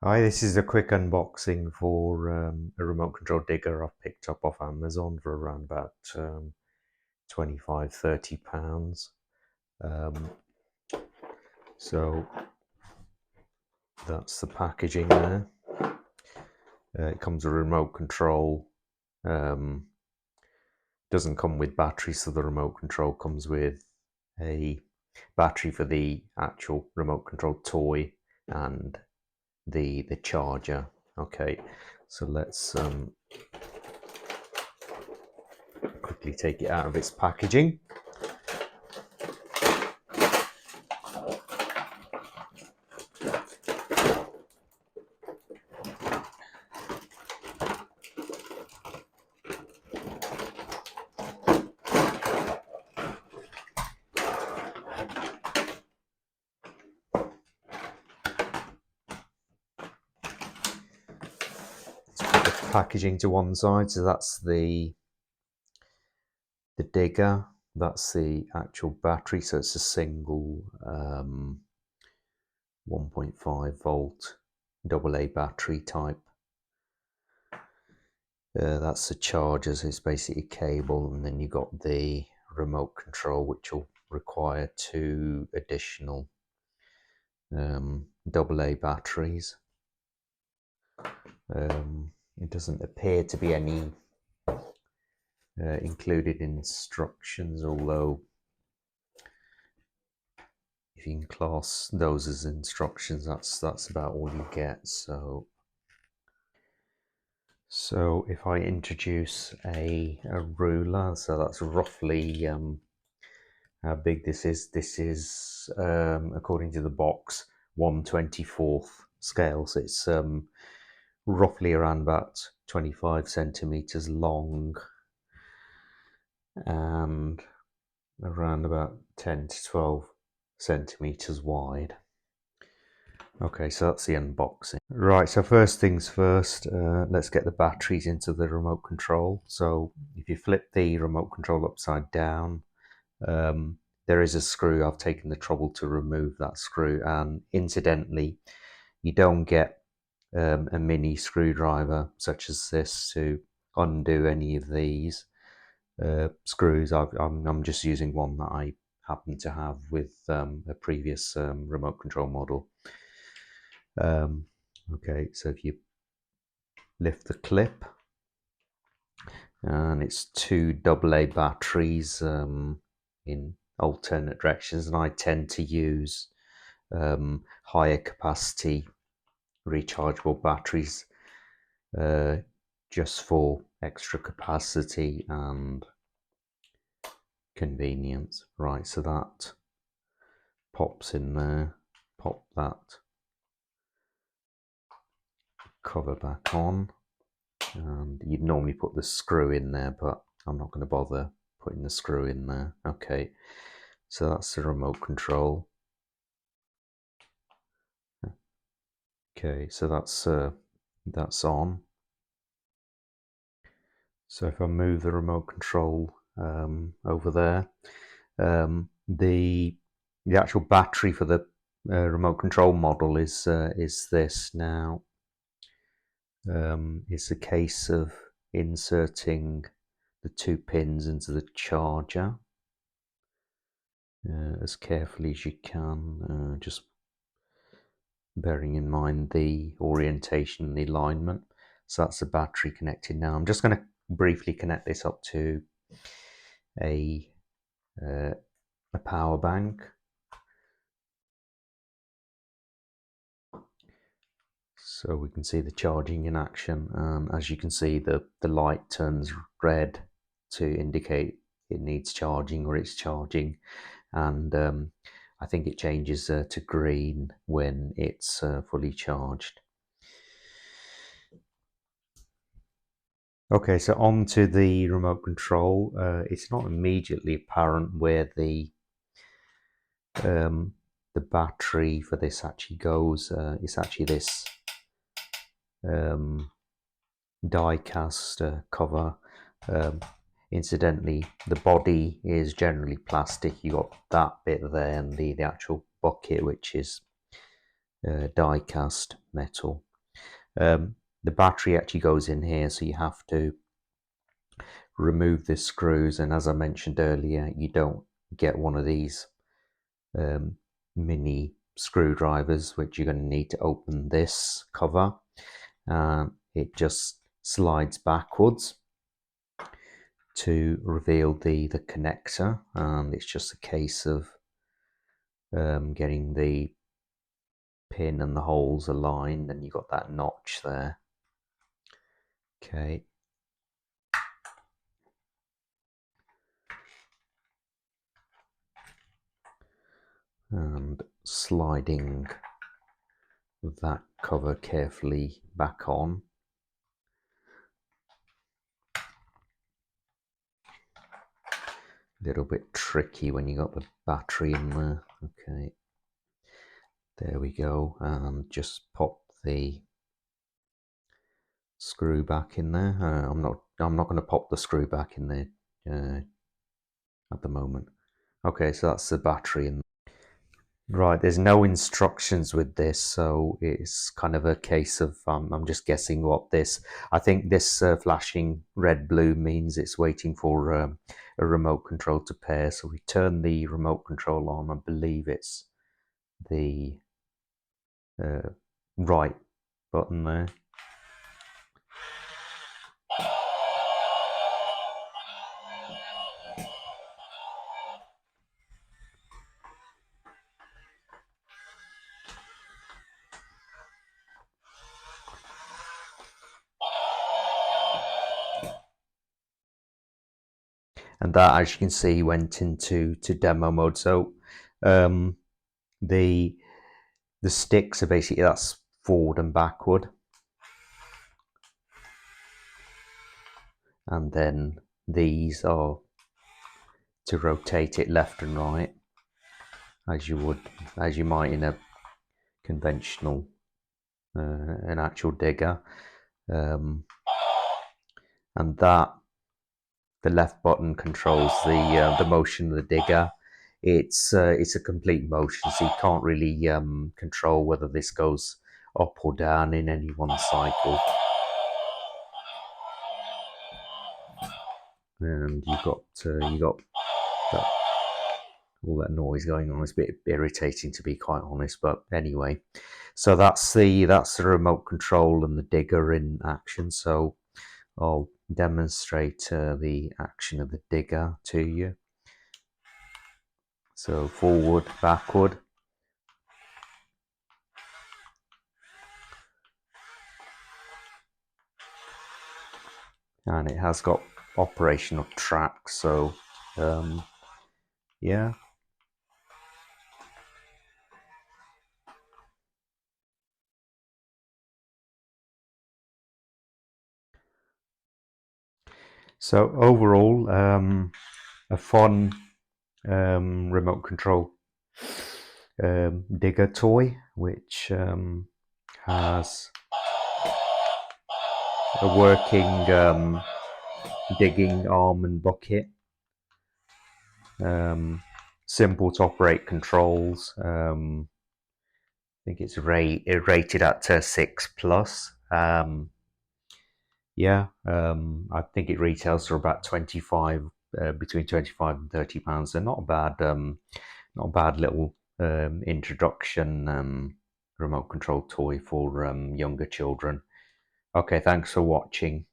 Hi, this is a quick unboxing for a remote control digger I've picked up off Amazon for around about 25, £30. Um, so that's the packaging there. It comes with a remote control. Doesn't come with battery, so the remote control comes with a battery for the actual remote control toy and the charger. Okay, so let's quickly take it out of its packaging. Packaging to one side, so that's the digger, that's the actual battery, so it's a single 1.5 volt AA battery type. That's the charger, so it's basically a cable, and then you got the remote control, which will require two additional AA batteries. It doesn't appear to be any included instructions, although if you can class those as instructions, that's about all you get. So if I introduce a ruler, so that's roughly how big this is. This is according to the box 1/24 scale, so it's roughly around about 25 centimeters long and around about 10 to 12 centimeters wide. Okay, so that's the unboxing. Right, so first things first, let's get the batteries into the remote control. So if you flip the remote control upside down, there is a screw. I've taken the trouble to remove that screw, and incidentally, you don't get a mini screwdriver such as this to undo any of these screws. I'm just using one that I happen to have with a previous remote control model. Okay, so if you lift the clip, and it's two AA batteries in alternate directions, and I tend to use higher capacity rechargeable batteries just for extra capacity and convenience. Right, so that pops in there. Pop that cover back on, and you'd normally put the screw in there, but I'm not going to bother putting the screw in there. Okay, so that's the remote control. Okay, so that's on. So if I move the remote control over there, the actual battery for the remote control model is this now. It's a case of inserting the two pins into the charger as carefully as you can, just bearing in mind the orientation and the alignment. So that's the battery connected now. I'm just going to briefly connect this up to a power bank. So we can see the charging in action. As you can see, the light turns red to indicate it needs charging or it's charging, and I think it changes to green when it's fully charged. Okay, so on to the remote control. It's not immediately apparent where the battery for this actually goes. It's actually this die cast cover. Incidentally, the body is generally plastic. You got that bit there, and the actual bucket, which is die cast metal. The battery actually goes in here, so you have to remove the screws, and as I mentioned earlier, you don't get one of these mini screwdrivers, which you're going to need to open this cover. It just slides backwards to reveal the connector, and it's just a case of getting the pin and the holes aligned, and you've got that notch there. Okay. And sliding that cover carefully back on. A little bit tricky when you got the battery in there. Okay, there we go, and just pop the screw back in there. I'm not going to pop the screw back in there at the moment. Okay, so that's the battery in. Right, there's no instructions with this, so it's kind of a case of I'm just guessing what this. I think this flashing red-blue means it's waiting for a remote control to pair. So we turn the remote control on. I believe it's the right button there. And that, as you can see, went into demo mode. So the sticks are basically, that's forward and backward, and then these are to rotate it left and right, as you might in a conventional an actual digger, and that the left button controls the motion of the digger. It's a complete motion, so you can't really control whether this goes up or down in any one cycle. And you got that, all that noise going on. It's a bit irritating, to be quite honest, but anyway. So that's the remote control and the digger in action. So I'll demonstrate the action of the digger to you. So forward, backward. And it has got operational tracks, so yeah. So overall, a fun remote control digger toy, which has a working digging arm and bucket. Simple to operate controls. I think it's rated at 6+. Yeah, I think it retails for about 25, between 25 and £30. So not a bad little introduction remote control toy for younger children. Okay, thanks for watching.